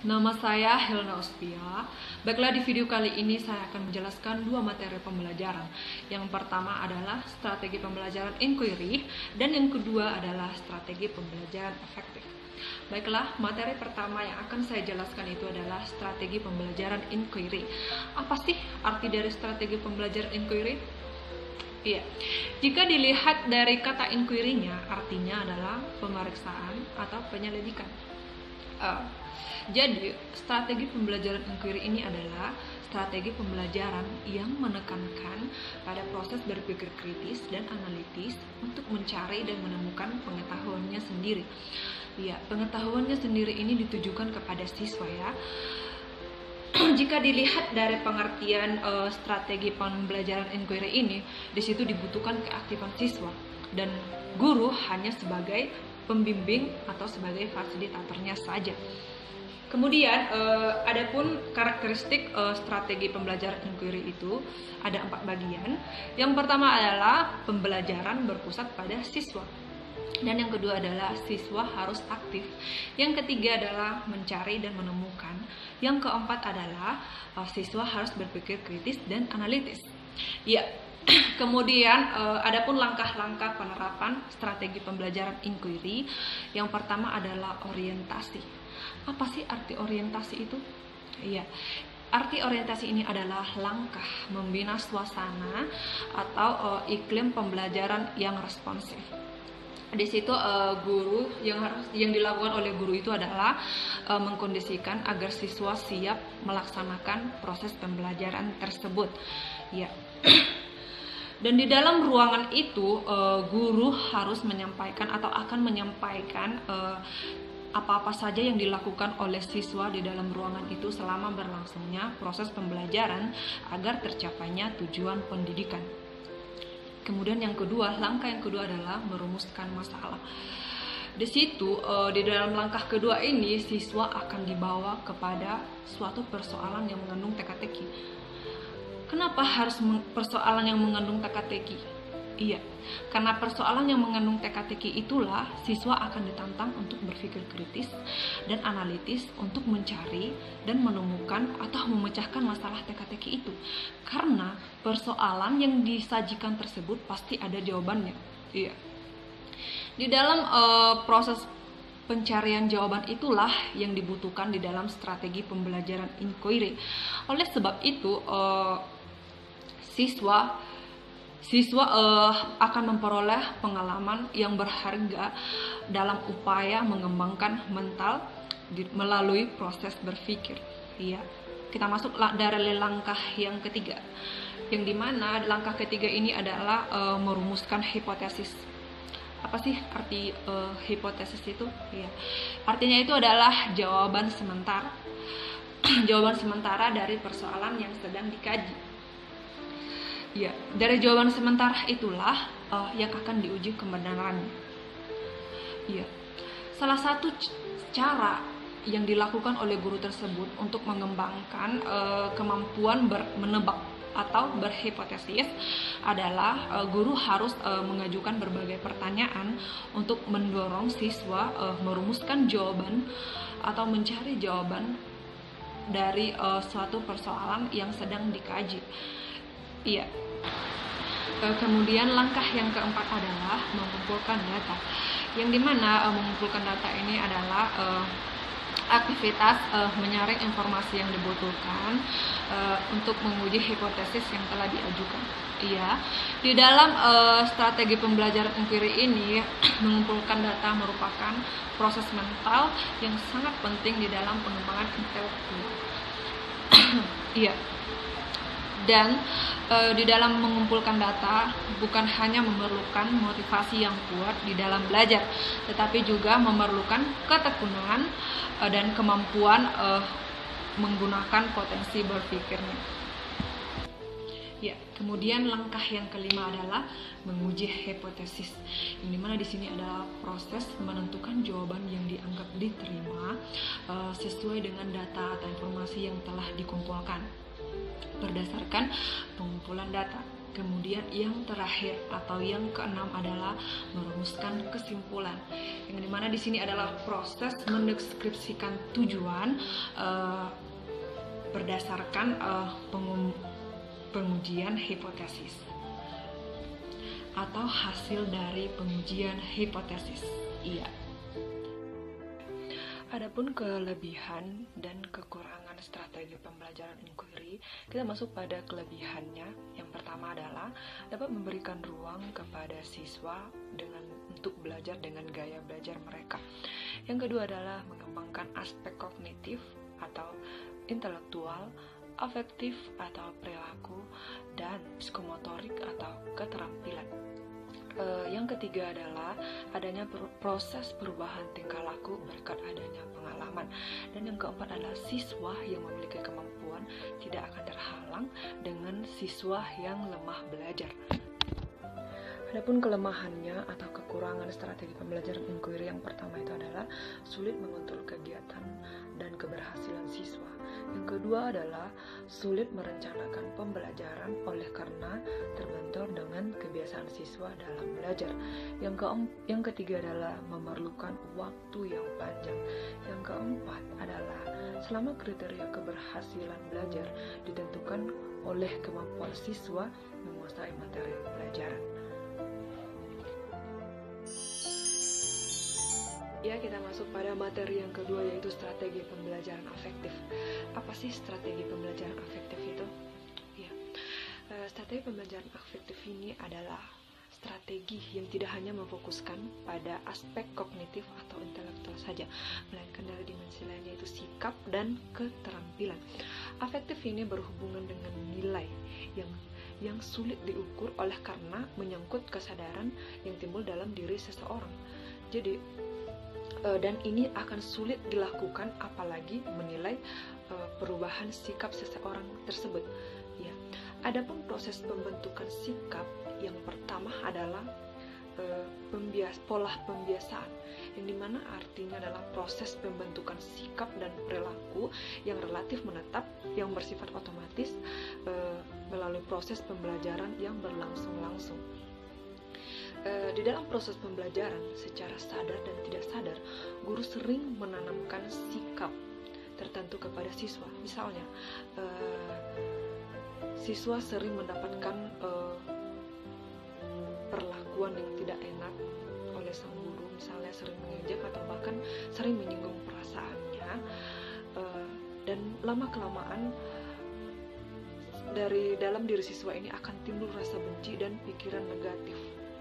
Nama saya Helna Ospia. Baiklah, di video kali ini saya akan menjelaskan dua materi pembelajaran. Yang pertama adalah strategi pembelajaran inquiry dan yang kedua adalah strategi pembelajaran efektif. Baiklah, materi pertama yang akan saya jelaskan itu adalah strategi pembelajaran inquiry. Apa sih arti dari strategi pembelajaran inquiry? Iya, jika dilihat dari kata inquiry-nya, artinya adalah pemeriksaan atau penyelidikan. Jadi, strategi pembelajaran inquiry ini adalah strategi pembelajaran yang menekankan pada proses berpikir kritis dan analitis untuk mencari dan menemukan pengetahuannya sendiri. Ya, pengetahuannya sendiri ini ditujukan kepada siswa ya. Jika dilihat dari pengertian strategi pembelajaran inquiry ini, di situ dibutuhkan keaktifan siswa dan guru hanya sebagai pembimbing atau sebagai fasilitatornya saja. Kemudian, adapun karakteristik strategi pembelajaran inquiry itu ada 4 bagian. Yang pertama adalah pembelajaran berpusat pada siswa. Dan yang kedua adalah siswa harus aktif. Yang ketiga adalah mencari dan menemukan. Yang keempat adalah siswa harus berpikir kritis dan analitis. Ya, kemudian adapun langkah-langkah penerapan strategi pembelajaran inquiry. Yang pertama adalah orientasi. Apa sih arti orientasi itu? Iya, arti orientasi ini adalah langkah membina suasana atau iklim pembelajaran yang responsif. Di situ guru yang dilakukan oleh guru itu adalah mengkondisikan agar siswa siap melaksanakan proses pembelajaran tersebut. Ya. Dan di dalam ruangan itu guru harus menyampaikan atau akan menyampaikan apa-apa saja yang dilakukan oleh siswa di dalam ruangan itu selama berlangsungnya proses pembelajaran agar tercapainya tujuan pendidikan. Kemudian langkah yang kedua adalah merumuskan masalah. Di situ, di dalam langkah kedua ini, siswa akan dibawa kepada suatu persoalan yang mengandung teka-teki. Kenapa harus persoalan yang mengandung teka-teki? Iya, karena persoalan yang mengandung teka-teki itulah siswa akan ditantang untuk berpikir kritis dan analitis untuk mencari dan menemukan atau memecahkan masalah teka-teki itu. Karena persoalan yang disajikan tersebut pasti ada jawabannya. Iya. Di dalam proses pencarian jawaban itulah yang dibutuhkan di dalam strategi pembelajaran inquiry. Oleh sebab itu, siswa akan memperoleh pengalaman yang berharga dalam upaya mengembangkan mental melalui proses berpikir. Iya, kita masuk dari langkah yang ketiga, yang dimana langkah ketiga ini adalah merumuskan hipotesis. Apa sih arti hipotesis itu? Iya, artinya itu adalah jawaban sementara, jawaban sementara dari persoalan yang sedang dikaji. Ya, dari jawaban sementara itulah yang akan diuji kebenarannya. Ya, salah satu cara yang dilakukan oleh guru tersebut untuk mengembangkan kemampuan menebak atau berhipotesis adalah guru harus mengajukan berbagai pertanyaan untuk mendorong siswa merumuskan jawaban atau mencari jawaban dari suatu persoalan yang sedang dikaji. Iya. Kemudian langkah yang keempat adalah mengumpulkan data. Yang dimana mengumpulkan data ini adalah aktivitas menyaring informasi yang dibutuhkan untuk menguji hipotesis yang telah diajukan. Iya. Di dalam strategi pembelajaran inquiry ini, mengumpulkan data merupakan proses mental yang sangat penting di dalam pengembangan intelektual. Iya. Dan di dalam mengumpulkan data bukan hanya memerlukan motivasi yang kuat di dalam belajar, tetapi juga memerlukan ketekunan dan kemampuan menggunakan potensi berpikirnya. Ya, kemudian langkah yang kelima adalah menguji hipotesis. Yang dimana di sini adalah proses menentukan jawaban yang dianggap diterima sesuai dengan data atau informasi yang telah dikumpulkan berdasarkan pengumpulan data. Kemudian yang terakhir atau yang keenam adalah merumuskan kesimpulan. Yang dimana di sini adalah proses mendeskripsikan tujuan berdasarkan pengujian hipotesis atau hasil dari pengujian hipotesis. Iya. Adapun kelebihan dan kekurangan strategi pembelajaran inquiry, kita masuk pada kelebihannya. Yang pertama adalah dapat memberikan ruang kepada siswa untuk belajar dengan gaya belajar mereka. Yang kedua adalah mengembangkan aspek kognitif atau intelektual, afektif atau perilaku, dan psikomotorik atau keterampilan. Yang ketiga adalah adanya proses perubahan tingkah laku berkat adanya pengalaman. Dan yang keempat adalah siswa yang memiliki kemampuan tidak akan terhalang dengan siswa yang lemah belajar. Adapun kelemahannya atau kekurangan strategi pembelajaran inquiry, yang pertama itu adalah sulit mengontrol kegiatan dan keberhasilan siswa. Yang kedua adalah sulit merencanakan pembelajaran oleh karena terbentur dengan kebiasaan siswa dalam belajar. Yang ketiga adalah memerlukan waktu yang panjang. Yang keempat adalah selama kriteria keberhasilan belajar ditentukan oleh kemampuan siswa menguasai materi pelajaran. Ya, kita masuk pada materi yang kedua, yaitu strategi pembelajaran afektif. Apa sih strategi pembelajaran afektif itu? Ya, strategi pembelajaran afektif ini adalah strategi yang tidak hanya memfokuskan pada aspek kognitif atau intelektual saja, melainkan dari dimensi lainnya, yaitu sikap dan keterampilan. Afektif ini berhubungan dengan nilai yang sulit diukur oleh karena menyangkut kesadaran yang timbul dalam diri seseorang. Jadi dan ini akan sulit dilakukan apalagi menilai perubahan sikap seseorang tersebut. Ya. Adapun proses pembentukan sikap, yang pertama adalah pola pembiasaan, yang dimana artinya adalah proses pembentukan sikap dan perilaku yang relatif menetap, yang bersifat otomatis melalui proses pembelajaran yang berlangsung-langsung. Di dalam proses pembelajaran secara sadar dan tidak sadar, guru sering menanamkan sikap tertentu kepada siswa. Misalnya, siswa sering mendapatkan perlakuan yang tidak enak oleh sang guru, misalnya sering mengejek atau bahkan sering menyinggung perasaannya, dan lama-kelamaan dari dalam diri siswa ini akan timbul rasa benci dan pikiran negatif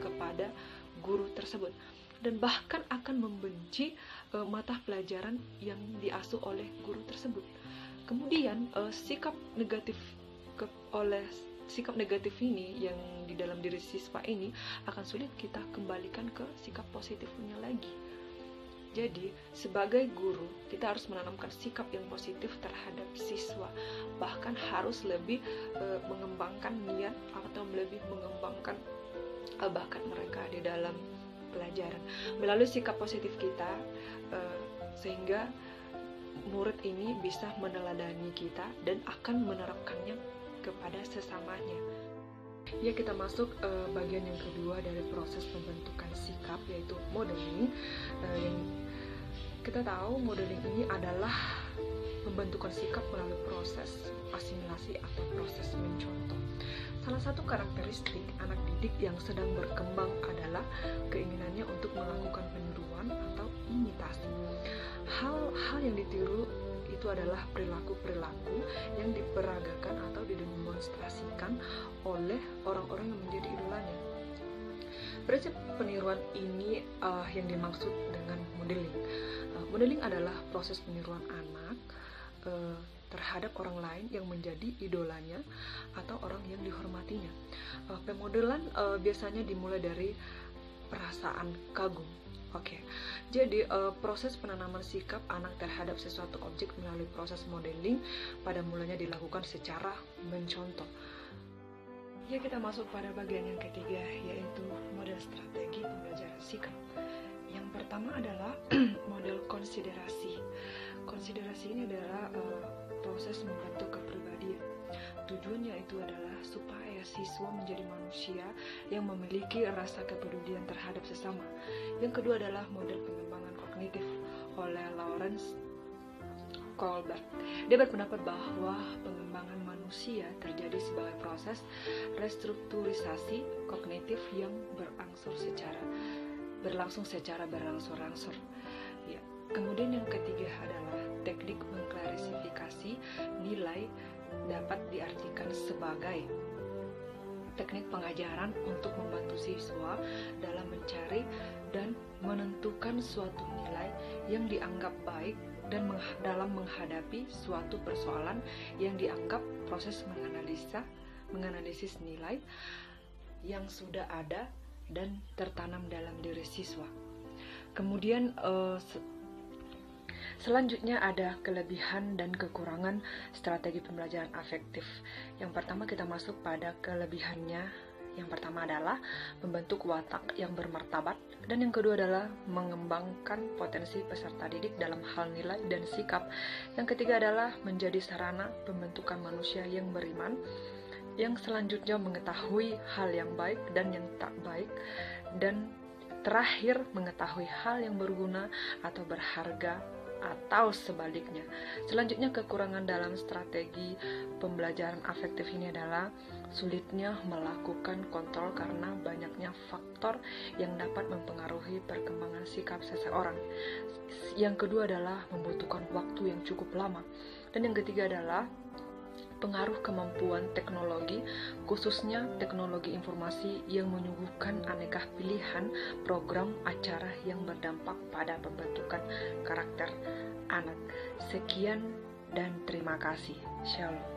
kepada guru tersebut, dan bahkan akan membenci mata pelajaran yang diasuh oleh guru tersebut. Kemudian sikap negatif ini yang di dalam diri siswa ini akan sulit kita kembalikan ke sikap positifnya lagi. Jadi sebagai guru kita harus menanamkan sikap yang positif terhadap siswa, bahkan harus lebih mengembangkan niat atau lebih mengembangkan bakat mereka di dalam pelajaran melalui sikap positif kita, sehingga murid ini bisa meneladani kita dan akan menerapkannya kepada sesamanya. Ya, kita masuk bagian yang kedua dari proses pembentukan sikap, yaitu modeling. Yang kita tahu modeling ini adalah pembentukan sikap melalui proses asimilasi atau proses mencontoh. Salah satu karakteristik anak didik yang sedang berkembang adalah keinginannya untuk melakukan peniruan atau imitasi. Hal yang ditiru itu adalah perilaku-perilaku yang diperagakan atau didemonstrasikan oleh orang-orang yang menjadi idolanya. Prinsip peniruan ini yang dimaksud dengan modeling. Modeling adalah proses peniruan anak terhadap orang lain yang menjadi idolanya atau orang yang dihormatinya. Pemodelan biasanya dimulai dari perasaan kagum. Jadi proses penanaman sikap anak terhadap sesuatu objek melalui proses modeling pada mulanya dilakukan secara mencontoh. Ya, kita masuk pada bagian yang ketiga, yaitu model strategi pembelajaran sikap. Yang pertama adalah model konsiderasi. Konsiderasi ini adalah proses membentuk kepribadian. tujuannya itu adalah supaya siswa menjadi manusia yang memiliki rasa kepedulian terhadap sesama. Yang kedua adalah model pengembangan kognitif oleh Lawrence Kohlberg. Dia berpendapat bahwa pengembangan manusia terjadi sebagai proses restrukturisasi kognitif yang berlangsung secara berangsur-angsur. Ya. Kemudian yang ketiga adalah teknik mengklasifikasi nilai dapat diartikan sebagai teknik pengajaran untuk membantu siswa dalam mencari dan menentukan suatu nilai yang dianggap baik dan dalam menghadapi suatu persoalan yang dianggap proses menganalisis nilai yang sudah ada dan tertanam dalam diri siswa. Kemudian selanjutnya ada kelebihan dan kekurangan strategi pembelajaran afektif. Yang pertama kita masuk pada kelebihannya. Yang pertama adalah membentuk watak yang bermartabat, dan yang kedua adalah mengembangkan potensi peserta didik dalam hal nilai dan sikap. Yang ketiga adalah menjadi sarana pembentukan manusia yang beriman. Yang selanjutnya mengetahui hal yang baik dan yang tak baik, dan terakhir mengetahui hal yang berguna atau berharga atau sebaliknya. Selanjutnya kekurangan dalam strategi pembelajaran afektif ini adalah sulitnya melakukan kontrol karena banyaknya faktor yang dapat mempengaruhi perkembangan sikap seseorang. Yang kedua adalah membutuhkan waktu yang cukup lama. Dan yang ketiga adalah pengaruh kemampuan teknologi, khususnya teknologi informasi yang menyuguhkan aneka pilihan program acara yang berdampak pada pembentukan karakter anak. Sekian dan terima kasih. Shalom.